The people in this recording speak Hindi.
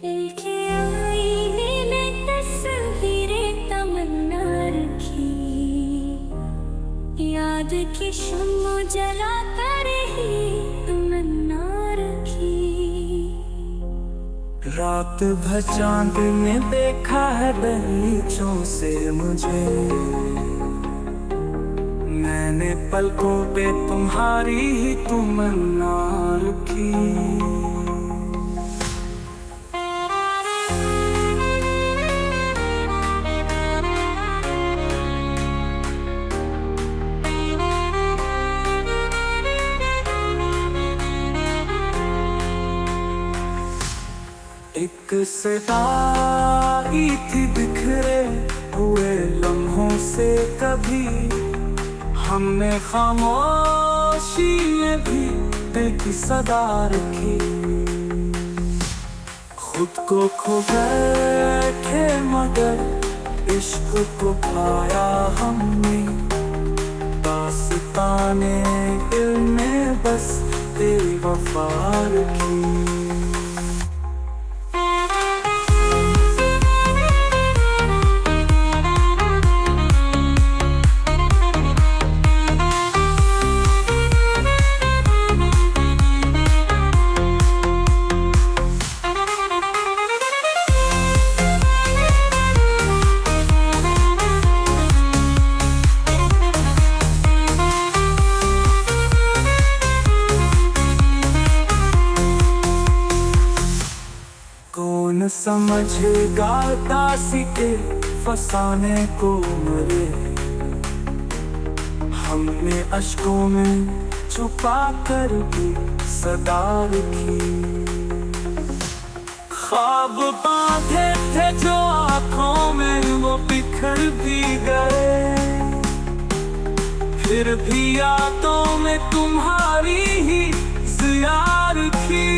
दिल के आईने में तस्वीरें तमन्ना रखी, याद की शम्मा जला कर ही तमन्ना रखी। रात भर चांद ने देखा है गलीचों से मुझे, मैंने पलकों पे तुम्हारी ही तमन्ना रखी। एक सताई थी बिखरे हुए लम्हों से कभी, हमने खामोशी में भी दिल की सदा रखी। खुद को खो बैठे मगर इश्क को पाया हमने, दास्ताने दिल में बस तेरी वफा रखी। कौन समझेगा दासी के फसाने को मरे, हमने अश्कों में छुपा कर भी सदा रखी। ख्वाब बांधे थे जो आँखों में वो बिखर भी गए, फिर भी यादों में तुम्हारी ही जिया रखी।